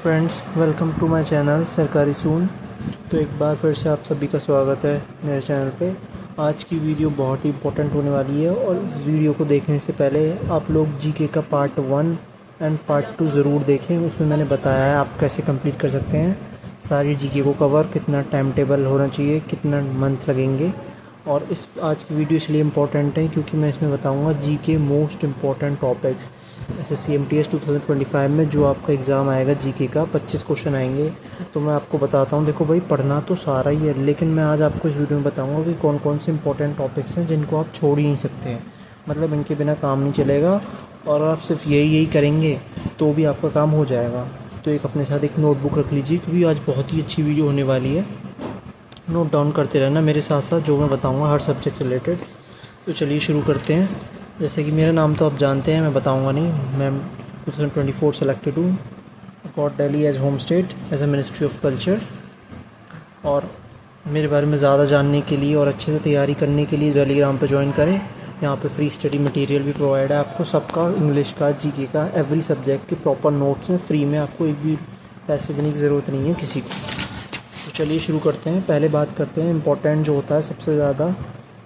Friends, welcome to my channel Sarkari soon. तो एक बार फिर से आप सभी का स्वागत है मेरे चैनल पे। आज की वीडियो बहुत ही इंपॉर्टेंट होने वाली है और इस वीडियो को देखने से पहले आप लोग जीके का पार्ट 1 एंड पार्ट 2 ज़रूर देखें। उसमें मैंने बताया है आप कैसे कंप्लीट कर सकते हैं सारी जीके को कवर, कितना टाइम टेबल होना चाहिए, कितना मंथ लगेंगे। और इस आज की वीडियो इसलिए इम्पोर्टेंट है क्योंकि मैं इसमें बताऊंगा GK most important topics. SSC-MTS 2025 में जो आपका एग्ज़ाम आएगा जीके का 25 क्वेश्चन आएंगे। तो मैं आपको बताता हूँ, देखो भाई, पढ़ना तो सारा ही है, लेकिन मैं आज आपको इस वीडियो में बताऊँगा कि कौन कौन से इंपॉर्टेंट टॉपिक्स हैं जिनको आप छोड़ ही नहीं सकते हैं। मतलब इनके बिना काम नहीं चलेगा और आप सिर्फ यही करेंगे तो भी आपका काम हो जाएगा। तो एक अपने साथ एक नोटबुक रख लीजिए क्योंकि आज बहुत ही अच्छी वीडियो होने वाली है। नोट डाउन करते रहना मेरे साथ साथ जो मैं बताऊंगा हर सब्जेक्ट रिलेटेड। तो चलिए शुरू करते हैं। जैसे कि मेरा नाम तो आप जानते हैं, मैं बताऊंगा नहीं। मैं 2024 सेलेक्टेड हूँ, got Delhi as home state as a ministry of culture. और मेरे बारे में ज़्यादा जानने के लिए और अच्छे से तैयारी करने के लिए टेलीग्राम पर ज्वाइन करें। यहाँ पे फ्री स्टडी मटेरियल भी प्रोवाइड है आपको सबका, इंग्लिश का, जीके का, एवरी सब्जेक्ट के प्रॉपर नोट्स हैं फ्री में। आपको एक भी पैसे देने की ज़रूरत नहीं है किसी को। तो चलिए शुरू करते हैं। पहले बात करते हैं इंपॉर्टेंट जो होता है सबसे ज़्यादा,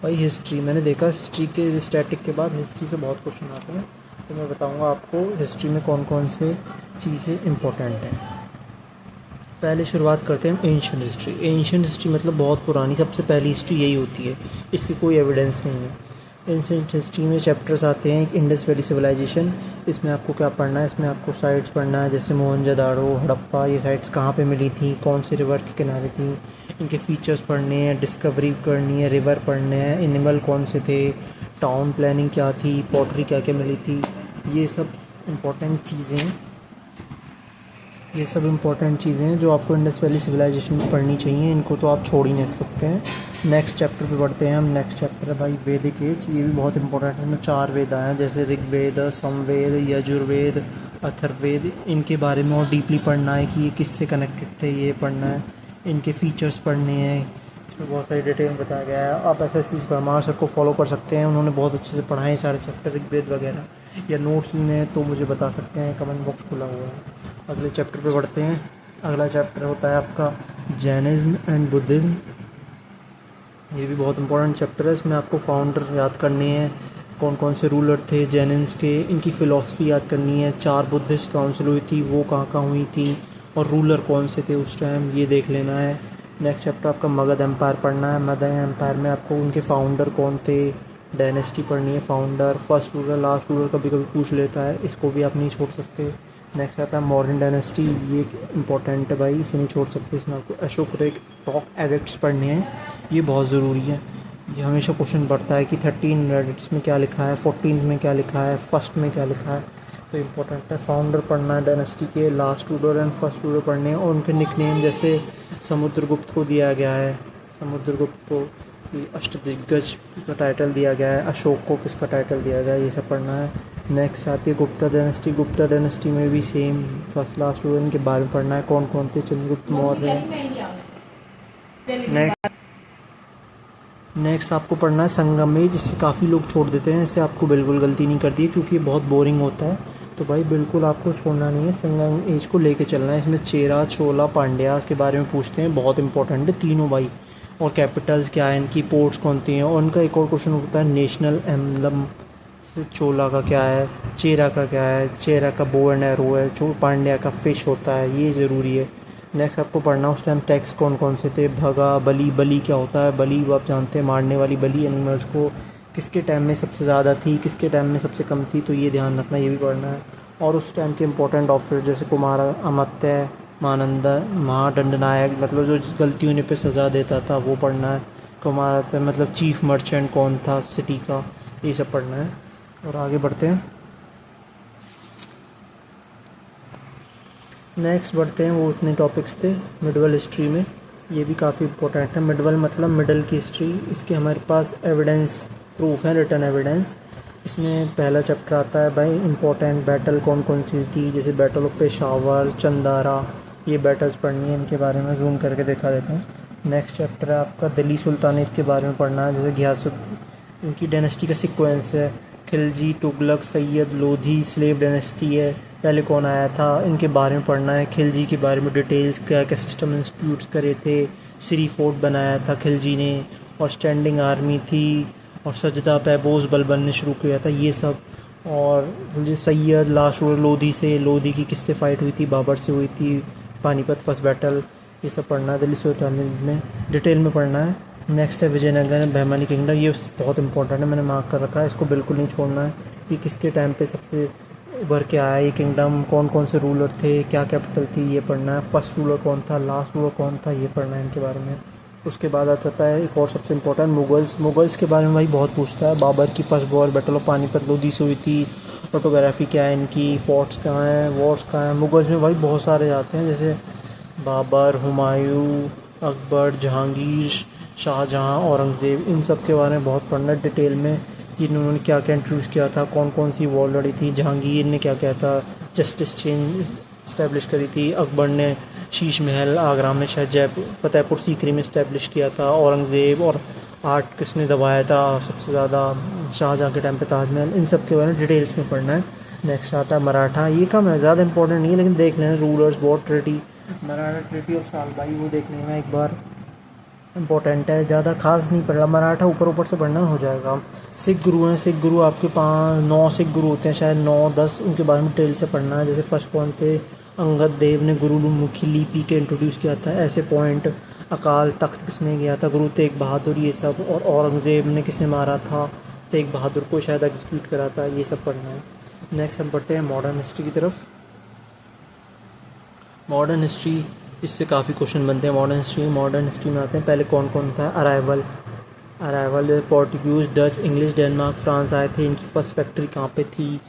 भाई हिस्ट्री। मैंने देखा हिस्ट्री के स्टैटिक के बाद हिस्ट्री से बहुत क्वेश्चन आते हैं, तो मैं बताऊंगा आपको हिस्ट्री में कौन कौन से चीज़ें इंपॉर्टेंट हैं। पहले शुरुआत करते हैं एंशिएंट हिस्ट्री। एंशिएंट हिस्ट्री मतलब बहुत पुरानी, सबसे पहली हिस्ट्री यही होती है, इसकी कोई एविडेंस नहीं है। एंशिएंट हिस्ट्री में चैप्टर्स आते हैं। एक इंडस वैली सिविलाइजेशन, इसमें आपको क्या पढ़ना है, इसमें आपको साइट्स पढ़ना है, जैसे मोहनजोदाड़ो, हड़प्पा, ये साइट्स कहाँ पे मिली थी, कौन से रिवर के किनारे थी, इनके फीचर्स पढ़ने हैं, डिस्कवरी करनी है, रिवर पढ़ने हैं, एनिमल कौन से थे, टाउन प्लानिंग क्या थी, पॉटरी क्या क्या मिली थी, ये सब इम्पोर्टेंट चीज़ें हैं। ये सब इम्पोर्टेंट चीज़ें हैं जो आपको इंडस वैली सिविलाइजेशन में पढ़नी चाहिए, इनको तो आप छोड़ ही नहीं सकते हैं। नेक्स्ट चैप्टर पे बढ़ते हैं हम। नेक्स्ट चैप्टर है भाई वैदिक एज। ये भी बहुत इंपॉर्टेंट है। इसमें 4 वेद हैं, जैसे ऋग्वेद, समवेद, यजुर्वेद, अथर्ववेद। इनके बारे में और डीपली पढ़ना है कि ये किससे कनेक्टेड थे, ये पढ़ना है। इनके फीचर्स पढ़ने हैं, इसमें बहुत सारी डिटेल बताया गया है। आप SSC परमार सर को फॉलो कर सकते हैं, उन्होंने बहुत अच्छे से पढ़ाए सारे चैप्टर ऋग्वेद वगैरह। या नोट्स में तो मुझे बता सकते हैं, कमेंट बॉक्स खुला हुआ है। अगले चैप्टर पे बढ़ते हैं। अगला चैप्टर होता है आपका जैनिज़्म एंड बुद्धिज़्म। ये भी बहुत इंपॉर्टेंट चैप्टर है। इसमें आपको फाउंडर याद करने हैं, कौन कौन से रूलर थे जैनिज़्म के, इनकी फ़िलॉसफी याद करनी है। 4 बुद्धिस्ट काउंसिल हुई थी, वो कहाँ कहाँ हुई थी, और रूलर कौन से थे उस टाइम, ये देख लेना है। नेक्स्ट चैप्टर आपका मगध एम्पायर पढ़ना है। मगध एम्पायर में आपको उनके फाउंडर कौन थे, डायनेस्टी पढ़नी है, founder, first ruler, last ruler कभी कभी पूछ लेता है, इसको भी आप नहीं छोड़ सकते। नेक्स्ट आता है मॉडर्न डायनेस्टी, ये इंपॉर्टेंट है भाई, इसे नहीं छोड़ सकते। इसमें आपको अशोक टॉक एडिक्ट्स पढ़ने हैं, ये बहुत ज़रूरी है। ये हमेशा क्वेश्चन बढ़ता है कि 13 एडिक्ट्स में क्या लिखा है, 14 में क्या लिखा है, फर्स्ट में क्या लिखा है, तो इम्पोर्टेंट है। फाउंडर पढ़ना है डायनेस्टी के, last ruler and first ruler पढ़ने हैं, और उनके निकनेम जैसे समुद्रगुप्त को दिया गया है, समुद्रगुप्त को अष्टदिग्गज का टाइटल दिया गया है, अशोक को किसका टाइटल दिया गया है, ये सब पढ़ना है। नेक्स्ट आती है गुप्ता डायनेस्टी। गुप्ता डायनेस्टी में भी सेम फर्स्ट लास्ट रूलर इनके बारे में पढ़ना है, कौन कौन थे, चंद्रगुप्त मौर्य। नेक्स्ट आपको पढ़ना है संगम एज, जिससे काफ़ी लोग छोड़ देते हैं, इसे आपको बिल्कुल गलती नहीं करती है क्योंकि ये बहुत बोरिंग होता है, तो भाई बिल्कुल आपको छोड़ना नहीं है, संगम एज को लेके चलना है। इसमें चेरा, चोला, पांड्या के बारे में पूछते हैं, बहुत इंपॉर्टेंट है तीनों भाई। और कैपिटल्स क्या है इनकी, पोर्ट्स कौन सी हैं, और उनका एक और क्वेश्चन होता है नेशनल एम्बलम। चोला का क्या है, चेरा का क्या है, चेरा का बो एंड एरो है, पांड्या का फिश होता है, ये ज़रूरी है। नेक्स्ट आपको पढ़ना उस टाइम टैक्स कौन कौन से थे, भगा, बलि। बलि क्या होता है, बलि वो आप जानते हैं, मारने वाली बलि एनिमल्स को, किसके टाइम में सबसे ज़्यादा थी, किसके टाइम में सबसे कम थी, तो ये ध्यान रखना, ये भी पढ़ना है। और उस टाइम के इंपॉर्टेंट ऑफिसर जैसे कुमार अमात्य, मानंदा, महादंडनायक, मतलब जो गलती होने पे सज़ा देता था, वो पढ़ना है। कुमार मतलब चीफ मर्चेंट कौन था सिटी का, ये सब पढ़ना है। और आगे बढ़ते हैं। नेक्स्ट बढ़ते हैं, वो इतने टॉपिक्स थे मिडवल हिस्ट्री में, ये भी काफ़ी इंपॉर्टेंट है। मिडवल मतलब मिडल की हिस्ट्री, इसके हमारे पास एविडेंस प्रूफ है, रिटर्न एविडेंस। इसमें पहला चैप्टर आता है भाई इंपॉर्टेंट बैटल कौन कौन सी थी, जैसे बैटल ऑफ पेशावर, चंदारा, ये बैटल्स पढ़नी है, इनके बारे में जूम करके देखा देते हैं। नेक्स्ट चैप्टर है आपका दिल्ली सुल्तानेट के बारे में पढ़ना है, जैसे घियासुद्दीन, इनकी डायनेस्टी का सीक्वेंस है, खिलजी, तुगलक, सैयद, लोधी, स्लेव डायनेस्टी है, पहले कौन आया था, इनके बारे में पढ़ना है। खिलजी के बारे में डिटेल्स, क्या क्या सिस्टम इंस्टीट्यूट्स करे थे, सिरी फोर्ट बनाया था खिलजी ने, और स्टैंडिंग आर्मी थी, और सजदा पे बोझ बल बनने शुरू किया था, ये सब। और सैयद लास्ट हुए लोधी से, लोधी की किससे फ़ाइट हुई थी, बाबर से हुई थी, पानीपत फर्स्ट बैटल, ये सब पढ़ना है। दिल्ली सुल्तानेट में डिटेल में पढ़ना है। नेक्स्ट है विजयनगर बहमानी किंगडम, ये बहुत इंपॉर्टेंट है, मैंने मार्क कर रखा है, इसको बिल्कुल नहीं छोड़ना है। ये किसके टाइम पे सबसे उभर के आया ये किंगडम, कौन कौन से रूलर थे, क्या कैपिटल थी, ये पढ़ना है। फर्स्ट रूलर कौन था, लास्ट रूलर कौन था, ये पढ़ना है इनके बारे में। उसके बाद आता है एक और सबसे इम्पोर्टेंट मुगल्स के बारे में भाई बहुत पूछता है। बाबर की first war battle of Panipat Lodhi से हुई थी, फोटोग्राफी क्या है इनकी, फोर्ट्स कहाँ हैं, वॉर्स कहाँ हैं। मुगल्स में भाई बहुत सारे आते हैं, जैसे बाबर, हुमायूं, अकबर, जहांगीर, शाहजहाँ, औरंगज़ेब, इन सब के बारे में बहुत पढ़ना है डिटेल में कि इन्होंने क्या क्या इंट्रोड्यूस किया था, कौन कौन सी वॉर लड़ी थी। जहांगीर ने क्या किया था, जस्टिस चेंज इस्टेब्लिश करी थी। अकबर ने शीश महल आगरा में, शायद जयपुर, फतेहपुर सीकरी में इस्टेब्लिश किया था। औरंगज़ेब और आर्ट किसने दबाया था सबसे ज़्यादा, शाहजहाँ के टाइम पे ताजमहल, इन सब के बारे में डिटेल्स में पढ़ना है। नेक्स्ट आता है मराठा, ये कम है, ज़्यादा इंपॉर्टेंट नहीं है, लेकिन देख लेना। Rulers, war, treaty, Maratha treaty of Salbai, वो देख लेना एक बार, इम्पोर्टेंट है, ज़्यादा खास नहीं पढ़ना। मराठा ऊपर ऊपर से पढ़ना हो जाएगा। सिख गुरु हैं, सिख गुरु आपके 9 सिख गुरु होते हैं, शायद 9-10, उनके बारे में डिटेल से पढ़ना है। जैसे फर्स्ट कौन थे, अंगद देव ने गुरुमुखी लिपि के इंट्रोड्यूस किया था, ऐसे पॉइंट। अकाल तख्त किसने किया था, गुरु तेग बहादुर, ये सब। और औरंगज़ेब ने किसने मारा था, तेग बहादुर को शायद एग्जीक्यूट करा था, ये सब पढ़ना है। नेक्स्ट हम पढ़ते हैं मॉडर्न हिस्ट्री की तरफ। मॉडर्न हिस्ट्री, इससे काफ़ी क्वेश्चन बनते हैं मॉडर्न हिस्ट्री में आते हैं। पहले कौन कौन था, arrival Portuguese, Dutch, English, Denmark, France आए थे। इनकी फर्स्ट फैक्ट्री कहाँ पे थी,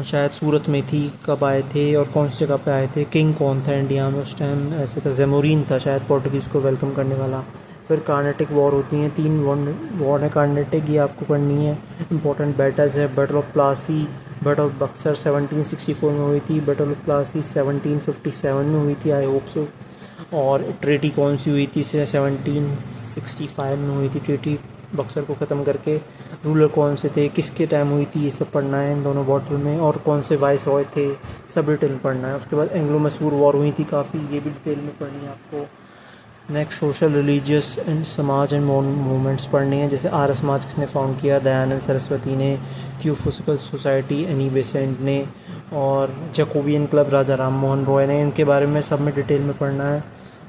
शायद सूरत में थी, कब आए थे और कौन सी जगह पे आए थे। किंग कौन था इंडिया में उस टाइम, ऐसे था ज़ेमोरिन था शायद पोर्टुगीज़ को वेलकम करने वाला। फिर कार्नेटिक वॉर होती हैं, 3 वॉर है कार्नेटिक, ये आपको पढ़नी है। इंपॉर्टेंट बैटल्स है, battle of Plassey, battle of Buxar 1764 में हुई थी, बैटल ऑफ प्लासी 1757 में हुई थी, आई होप सो। और ट्रेटी कौन सी हुई थी, 1765 में हुई थी ट्रेटी, बक्सर को ख़त्म करके। रूलर कौन से थे, किसके टाइम हुई थी, ये सब पढ़ना है इन दोनों बॉटल में। और कौन से वाइस रॉय थे, सब डिटेल में पढ़ना है। उसके बाद एंग्लो मैसूर वॉर हुई थी काफ़ी, ये भी डिटेल में पढ़नी है आपको। नेक्स्ट सोशल, रिलीजियस एंड समाज एंड मूवमेंट्स पढ़ने हैं, जैसे आर्य समाज किसने फाउंड किया, दयानंद सरस्वती ने। थियोसॉफिकल सोसाइटी एनी बेसेंट ने। और जैकोबियन क्लब राजा राम मोहन रॉय ने, इनके बारे में सब में डिटेल में पढ़ना है।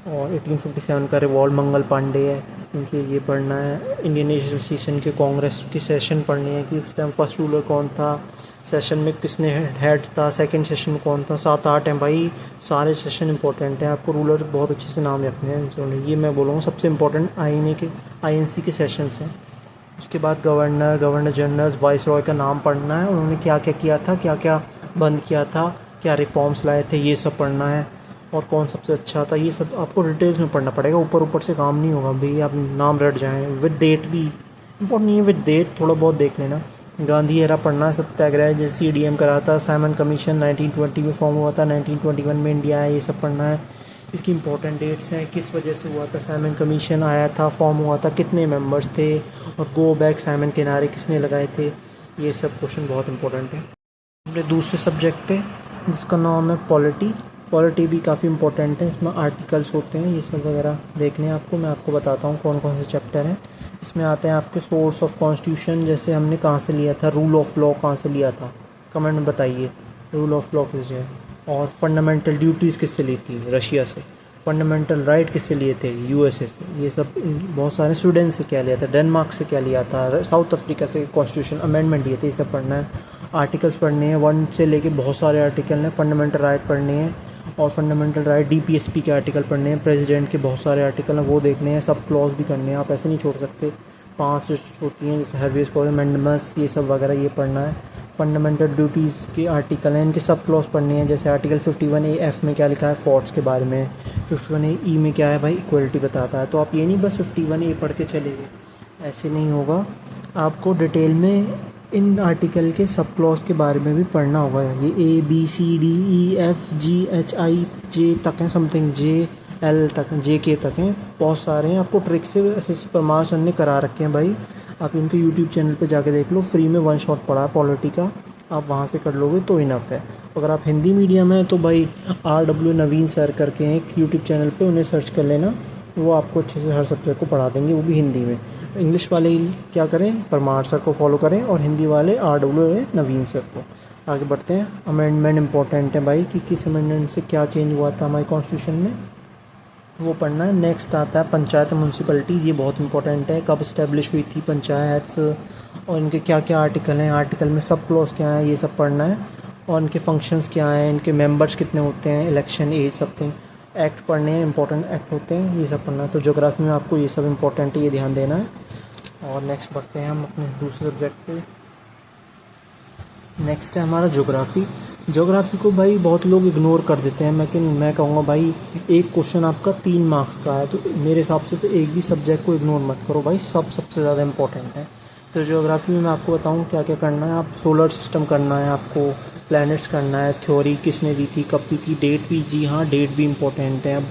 और 1857 का रिवॉल्ट मंगल पांडे है, इनके ये पढ़ना है। इंडियन एसोसिएशन के कांग्रेस की सेशन पढ़नी है कि उस टाइम फर्स्ट रूलर कौन था, सेशन में किसने हेड था, सेकंड सेशन में कौन था। 7-8 हैं भाई, सारे सेशन इंपॉर्टेंट हैं, आपको रूलर बहुत अच्छे से नाम रखने हैं। ये मैं बोलूँगा सबसे इम्पोर्टेंट आईएनसी के सेशंस हैं। उसके बाद गवर्नर जनरल, वाइस रॉय का नाम पढ़ना है, उन्होंने क्या क्या किया था, क्या क्या बंद किया था, क्या रिफॉर्म्स लाए थे, ये सब पढ़ना है। और कौन सबसे अच्छा था, ये सब आपको डिटेल्स में पढ़ना पड़ेगा, ऊपर ऊपर से काम नहीं होगा भाई, आप नाम रट जाएँ। विद डेट भी इम्पोर्टेंट नहीं है, विद डेट थोड़ा बहुत देख लेना। गांधी एरा पढ़ना, सत्याग्रह जैसे CDM करा था। साइमन कमीशन 1920 में फॉर्म हुआ था, 1921 में इंडिया है, ये सब पढ़ना है। इसकी इंपॉर्टेंट डेट्स हैं, किस वजह से हुआ था साइमन कमीशन, आया था, फॉर्म हुआ था, कितने मेंबर्स थे, और गो बैक साइमन के नारे किसने लगाए थे, ये सब क्वेश्चन बहुत इंपॉर्टेंट है। अपने दूसरे सब्जेक्ट पे जिसका नाम है पॉलिटी भी काफ़ी इंपॉर्टेंट है, इसमें आर्टिकल्स होते हैं, ये सब वगैरह देखने हैं आपको। मैं आपको बताता हूँ कौन कौन से चैप्टर हैं। इसमें आते हैं आपके सोर्स ऑफ कॉन्स्टिट्यूशन, जैसे हमने कहाँ से लिया था, रूल ऑफ लॉ कहाँ से लिया था, कमेंट में बताइए रूल ऑफ लॉ किससे है। और फंडामेंटल ड्यूटीज़ किससे ली थी, रशिया से। फंडामेंटल राइट किससे लिए थे, USA से। ये सब बहुत सारे स्टूडेंट से क्या लिया था, डेनमार्क से क्या लिया था, साउथ अफ्रीका से कॉन्स्टिट्यूशन अमेंडमेंट लिए थे, ये सब पढ़ना है। आर्टिकल्स पढ़ने हैं, 1 से लेके बहुत सारे आर्टिकल हैं। फंडामेंटल राइट पढ़ने हैं, और फंडामेंटल राइट DPSP के आर्टिकल पढ़ने हैं। प्रेसिडेंट के बहुत सारे आर्टिकल हैं, वो देखने हैं। सब क्लॉज भी करने हैं, आप ऐसे नहीं छोड़ सकते। 5 होती हैं जैसे हैवियस कॉर्पस अमेंडमेंट्स, ये सब वगैरह ये पढ़ना है। फंडामेंटल ड्यूटीज़ के आर्टिकल हैं, इनके सब क्लॉज पढ़ने हैं। जैसे आर्टिकल 51A(F) में क्या लिखा है, फोर्ट्स के बारे में। 51A(E) में क्या है भाई, इक्वलिटी बताता है। तो आप ये नहीं बस 51A पढ़ के चले गए, ऐसे नहीं होगा, आपको डिटेल में इन आर्टिकल के सब क्लॉज के बारे में भी पढ़ना होगा। ये ABCDEFGHIJ तक हैं, समथिंग JL तक, JK तक हैं, बहुत सारे हैं। आपको ट्रिक से परमार सर ने करा रखे हैं भाई, आप इनके यूट्यूब चैनल पे जाके देख लो, फ्री में 1 शॉट पढ़ा है पॉलिटी का, आप वहाँ से कर लोगे तो इनफ है। अगर आप हिंदी मीडियम है तो भाई RW नवीन सर करके एक यूट्यूब चैनल पे, उन्हें सर्च कर लेना, वो आपको अच्छे से हर सब्जेक्ट को पढ़ा देंगे, वो भी हिंदी में। इंग्लिश वाले क्या करें, परमार सर को फॉलो करें, और हिंदी वाले RW नवीन सर को। आगे बढ़ते हैं। अमेंडमेंट इंपॉर्टेंट है भाई कि किस अमेंडमेंट से क्या चेंज हुआ था हमारे कॉन्स्टिट्यूशन में, वो पढ़ना है। नेक्स्ट आता है पंचायत म्यूनसिपैलिटीज़, ये बहुत इंपॉर्टेंट है, कब इस्टेब्लिश हुई थी पंचायत और इनके क्या क्या आर्टिकल हैं, आर्टिकल में सब क्लॉज क्या है, ये सब पढ़ना है। और इनके फंक्शंस क्या हैं, इनके मेंबर्स कितने होते हैं, इलेक्शन एज समथिंग, एक्ट पढ़ने हैं, इंपॉर्टेंट एक्ट होते हैं, ये सब पढ़ना है। तो ज्योग्राफी में आपको ये सब इंपॉर्टेंट है, ये ध्यान देना है। और नेक्स्ट बढ़ते हैं हम अपने दूसरे सब्जेक्ट पे। नेक्स्ट है हमारा ज्योग्राफी। ज्योग्राफी को भाई बहुत लोग इग्नोर कर देते हैं, लेकिन मैं कहूँगा भाई एक क्वेश्चन आपका 3 मार्क्स का है, तो मेरे हिसाब से तो एक भी सब्जेक्ट को इग्नोर मत करो भाई, सब सबसे ज़्यादा इंपॉर्टेंट है। तो ज्योग्राफी में मैं आपको बताऊँ क्या क्या करना है। आप सोलर सिस्टम करना है, आपको प्लैनेट्स करना है, थ्योरी किसने दी थी, कब दी थी, डेट भी, जी हाँ डेट भी इंपॉर्टेंट है। अब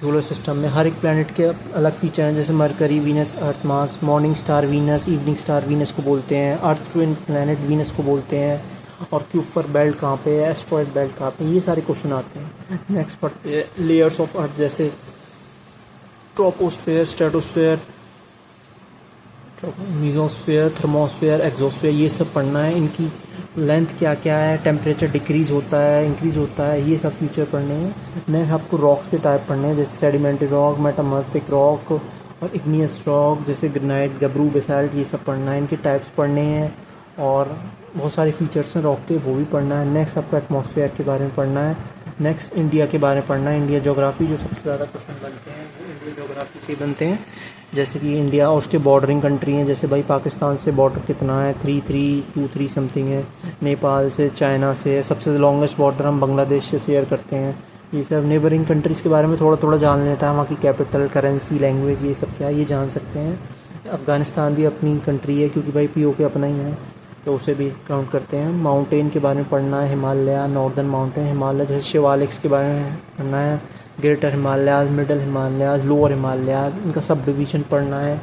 सोलर सिस्टम में हर एक प्लैनेट के अलग फीचर हैं, जैसे Mercury, Venus, Earth, Mars, morning star Venus, evening star Venus को बोलते हैं, अर्थ ट्विन प्लैनेट वीनस को बोलते हैं, और क्यूपर बेल्ट कहाँ पे है, एस्ट्रॉयड बेल्ट कहाँ पे, ये सारे क्वेश्चन आते हैं। नेक्स्ट पढ़ते हैं लेयर्स ऑफ अर्थ, जैसे troposphere, stratosphere, mesosphere, thermosphere, exosphere, ये सब पढ़ना है। इनकी लेंथ क्या क्या है, टेम्परेचर डिक्रीज़ होता है, इंक्रीज़ होता है, ये सब फीचर पढ़ने हैं। नेक्स्ट आपको रॉक्स के टाइप पढ़ने हैं, जैसे सेडिमेंट्री रॉक, मेटामॉर्फिक रॉक और इग्नियस रॉक, जैसे ग्रेनाइट, गब्रू, बेसाल्ट, ये सब पढ़ना है। इनके टाइप्स पढ़ने हैं और बहुत सारे फीचर्स हैं रॉक के, वो भी पढ़ना है। नेक्स्ट आपको एटमॉस्फेयर के बारे में पढ़ना है। नेक्स्ट इंडिया के बारे में पढ़ना है। इंडिया ज्योग्राफी, जो सबसे ज़्यादा क्वेश्चन बनते हैं वो इंडिया ज्योग्राफी से बनते हैं। जैसे कि इंडिया और उसके बॉर्डरिंग कंट्री हैं, जैसे भाई पाकिस्तान से बॉर्डर कितना है, 3323 समथिंग है। नेपाल से, चाइना से, सबसे लॉन्गेस्ट बॉर्डर हम बांग्लादेश से शेयर करते हैं। ये सब नेबरिंग कंट्रीज़ के बारे में थोड़ा थोड़ा जान लेता है, वहाँ की कैपिटल, करेंसी, लैंग्वेज, ये सब क्या है ये जान सकते हैं। अफ़गानिस्तान भी अपनी कंट्री है, क्योंकि भाई POK अपना ही है, तो उसे भी काउंट करते हैं। माउंटेन के बारे में पढ़ना है, हिमालय, नॉर्दर्न माउंटेन हिमालय, जैसे शिवालिक्स के बारे में पढ़ना है, greater Himalayas, middle Himalayas, lower Himalayas, इनका सब डिवीज़न पढ़ना है,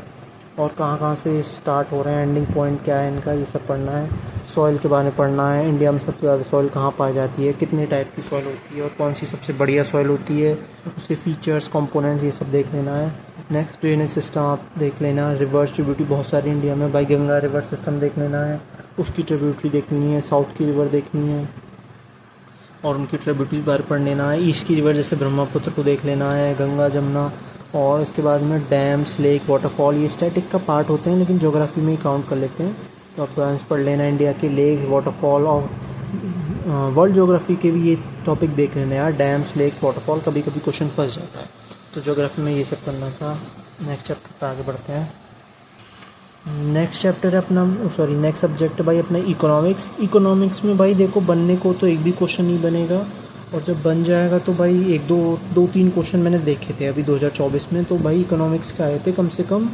और कहाँ कहाँ से स्टार्ट हो रहे हैं, एंडिंग पॉइंट क्या है इनका, ये सब पढ़ना है। सॉइल के बारे में पढ़ना है, इंडिया में सबसे ज़्यादा सॉइल कहाँ पाई जाती है, कितने टाइप की सॉइल होती है और कौन सी सबसे बढ़िया सॉइल होती है, उसके फीचर्स, कंपोनेंट्स, ये सब देख लेना है। नेक्स्ट ड्रेनेज सिस्टम आप देख लेना, रिवर्स ट्रिब्यूटरी बहुत सारी इंडिया में, भाई गंगा रिवर सिस्टम देख लेना है, उसकी ट्रिब्यूटरी देखनी है, साउथ की रिवर देखनी है और उनकी ट्रिब्यूटरी बार पढ़ लेना है। ईस्ट की रिवर जैसे ब्रह्मपुत्र को देख लेना है, गंगा, जमुना, और इसके बाद में डैम्स, लेक, वाटरफॉल, ये स्टैटिक का पार्ट होते हैं लेकिन ज्योग्राफी में ही काउंट कर लेते हैं। तो आपको आंसर पढ़ लेना है, इंडिया के लेक, वाटरफॉल, और वर्ल्ड ज्योग्राफी के भी ये टॉपिक देख लेना है यार, डैम्स, लेक, वाटरफॉल, कभी कभी क्वेश्चन फंस जाता है। तो ज्योग्राफी में ये सब करना था। नेक्स्ट चैप्टर पर आगे बढ़ते हैं। नेक्स्ट चैप्टर है अपना, नेक्स्ट सब्जेक्ट है भाई अपना इकोनॉमिक्स। इकोनॉमिक्स में भाई देखो, बनने को तो एक भी क्वेश्चन नहीं बनेगा, और जब बन जाएगा तो भाई एक दो तीन क्वेश्चन मैंने देखे थे अभी 2024 में, तो भाई इकोनॉमिक्स के आए थे कम से कम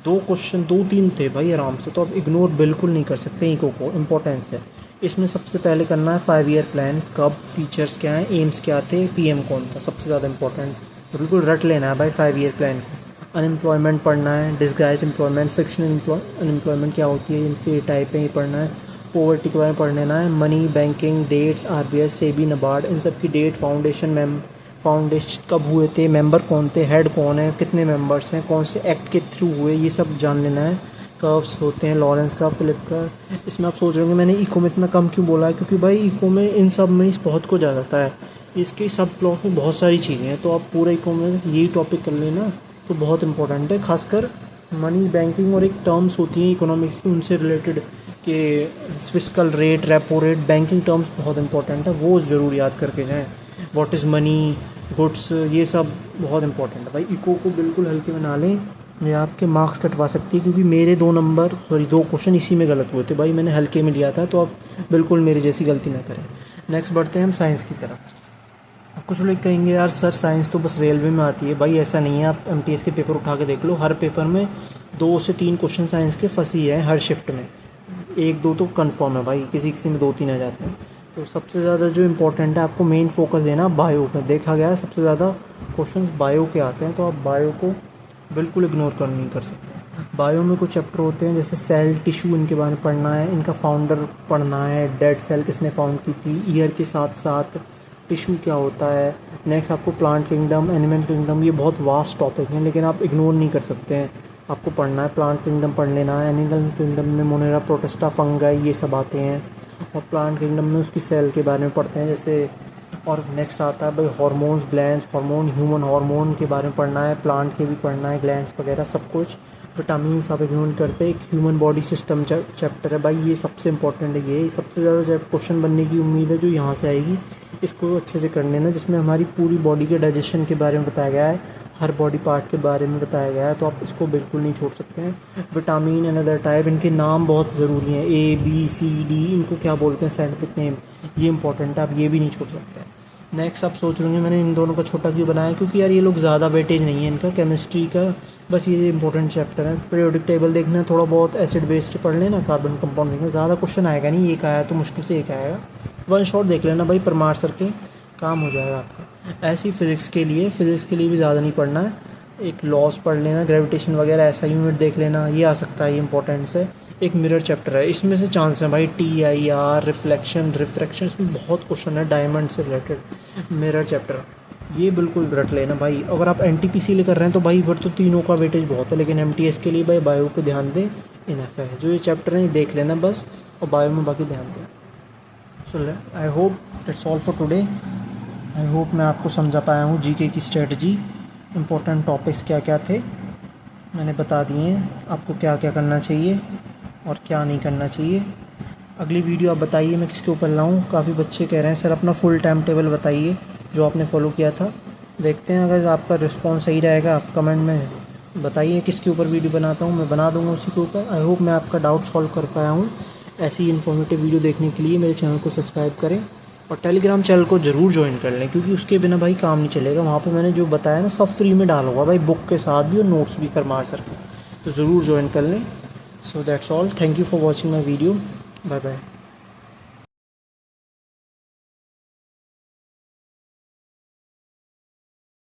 2 क्वेश्चन, 2-3 थे भाई आराम से, तो आप इग्नोर बिल्कुल नहीं कर सकते इको को, इम्पोर्टेंस है। इसमें सबसे पहले करना है 5 ईयर प्लान, कब, फीचर्स क्या हैं, एम्स क्या थे, PM कौन था, सबसे ज़्यादा इंपॉर्टेंट, तो बिल्कुल रट लेना है भाई 5 ईयर प्लान को। अनएम्प्लॉयमेंट पढ़ना है, डिस्गाइज एम्प्लॉयमेंट, फिक्शनल अनएम्प्लॉयमेंट क्या होती है, इनके टाइप है, ये पढ़ना है। पॉवर्टी के बारे में पढ़ लेना है। Money, banking, dates, RBI, SEBI, NABARD, इन सब की डेट, फाउंडेशन कब हुए थे, मेंबर कौन थे, हेड कौन है, कितने मेंबर्स हैं, कौन से एक्ट के थ्रू हुए, ये सब जान लेना है। कर्व्स होते हैं, लॉरेंस का, फिलिप का। इसमें आप सोच रहे होंगे मैंने इको में इतना कम क्यों बोला है, क्योंकि भाई इको में इन सब में बहुत कुछ आ जाता है, इसके सब ब्लॉक में बहुत सारी चीज़ें हैं, तो आप पूरा इको में यही टॉपिक कर लेना, तो बहुत इंपॉर्टेंट है। खासकर मनी, बैंकिंग और एक टर्म्स होती हैं इकोनॉमिक्स की, उनसे रिलेटेड कि fiscal rate, repo rate, banking terms बहुत इंपॉर्टेंट है, वो ज़रूर याद करके जाएँ। व्हाट इज़ मनी, गुड्स, ये सब बहुत इंपॉर्टेंट है भाई। इको को बिल्कुल हल्के में ना लें, ये आपके मार्क्स कटवा सकती है, क्योंकि मेरे 2 क्वेश्चन इसी में गलत हुए थे भाई, मैंने हल्के में लिया था, तो आप बिल्कुल मेरी जैसी गलती ना करें। नेक्स्ट बढ़ते हैं हम साइंस की तरफ। कुछ लोग कहेंगे यार सर साइंस तो बस रेलवे में आती है, भाई ऐसा नहीं है। आप MTS के पेपर उठा के देख लो, हर पेपर में 2 से 3 क्वेश्चन साइंस के फंसी है हर शिफ्ट में, 1-2 तो कंफर्म है भाई, किसी किसी में 2-3 आ जाते हैं। तो सबसे ज़्यादा जो इम्पोर्टेंट है, आपको मेन फोकस देना बायो पे। देखा गया है सबसे ज़्यादा क्वेश्चंस बायो के आते हैं, तो आप बायो को बिल्कुल इग्नोर नहीं कर सकते। बायो में कुछ चैप्टर होते हैं जैसे सेल टिश्यू, इनके बारे में पढ़ना है, इनका फाउंडर पढ़ना है, डेड सेल किसने फाउंड की थी, ईयर के साथ साथ टिश्यू क्या होता है। नेक्स्ट आपको प्लांट किंगडम, एनिमल किंगडम, ये बहुत वास्ट टॉपिक हैं लेकिन आप इग्नोर नहीं कर सकते हैं, आपको पढ़ना है। प्लांट किंगडम पढ़ लेना है। एनिमल किंगडम में मोनेरा, प्रोटिस्टा, फंगाई ये सब आते हैं, और प्लांट किंगडम में उसकी सेल के बारे में पढ़ते हैं जैसे। और नेक्स्ट आता है भाई hormones, glands, hormone, human hormone के बारे में पढ़ना है, प्लांट के भी पढ़ना है, ग्लैंड्स वगैरह सब कुछ। विटामिन आप इग्नोर करते, एक ह्यूमन बॉडी सिस्टम चैप्टर है भाई, ये सबसे इंपॉर्टेंट है। ये सबसे ज़्यादा क्वेश्चन बनने की उम्मीद है जो यहाँ से आएगी, इसको अच्छे से कर लेना, जिसमें हमारी पूरी बॉडी के डाइजेशन के बारे में बताया गया है, हर बॉडी पार्ट के बारे में बताया गया है, तो आप इसको बिल्कुल नहीं छोड़ सकते हैं। विटामिन एंड अदर टाइप, इनके नाम बहुत ज़रूरी हैं, A B C D, इनको क्या बोलते हैं साइंटिफिक नेम, ये इंपॉर्टेंट है, आप ये भी नहीं छोड़ सकते हैं। नेक्स्ट आप सोच रहे होंगे मैंने इन दोनों का छोटा क्यों बनाया, क्योंकि यार ये लोग ज़्यादा वेटेज नहीं है इनका केमिस्ट्री का, बस ये इंपॉर्टेंट चैप्टर है। पीरियोडिक टेबल देखना है, थोड़ा बहुत एसिड बेस्ड पढ़ लेना, कार्बन कंपाउंड देखना, ज़्यादा क्वेश्चन आएगा नहीं, एक आया तो मुश्किल से एक आएगा, वन शॉट देख लेना भाई, परमार सर के काम हो जाएगा आपका। ऐसी फिज़िक्स के लिए भी ज़्यादा नहीं पढ़ना है, एक लॉस पढ़ लेना, ग्रेविटेशन वगैरह ऐसा यूनिट देख लेना, ये आ सकता है, ये इंपॉर्टेंस है। एक मिरर चैप्टर है, इसमें से चांस है भाई TIR, रिफ्लेक्शन, रिफ्रैक्शन, इसमें बहुत क्वेश्चन है डायमंड से रिलेटेड। मिरर चैप्टर ये बिल्कुल रट लेना भाई। अगर आप NTPC लिए कर रहे हैं तो भाई फिर तो तीनों का वेटेज बहुत है, लेकिन MTS के लिए भाई बायो पे ध्यान दें, इनफ है। जो ये चैप्टर है ये देख लेना बस, और बायो में बाकी ध्यान दें। So I hope that's all for today. I hope मैं आपको समझा पाया हूँ GK की स्ट्रेटजी, इंपॉर्टेंट टॉपिक्स क्या क्या थे मैंने बता दिए हैं, आपको क्या क्या करना चाहिए और क्या नहीं करना चाहिए। अगली वीडियो आप बताइए मैं किसके ऊपर लाऊं, काफ़ी बच्चे कह रहे हैं सर अपना फुल टाइम टेबल बताइए जो आपने फॉलो किया था। देखते हैं अगर आपका रिस्पॉन्स सही रहेगा आप कमेंट में बताइए किसके ऊपर वीडियो बनाता हूं, मैं बना दूंगा उसी के ऊपर। आई होप मैं आपका डाउट सॉल्व कर पाया हूं। ऐसी इन्फॉर्मेटिव वीडियो देखने के लिए मेरे चैनल को सब्सक्राइब करें और टेलीग्राम चैनल को ज़रूर ज्वाइन कर लें, क्योंकि उसके बिना भाई काम नहीं चलेगा। वहाँ पर मैंने जो बताया ना सब फ्री में डालूंगा भाई, बुक के साथ भी और नोट्स भी परमार सर के, तो ज़रूर ज्वाइन कर लें। So that's all, thank you for watching my video, bye bye.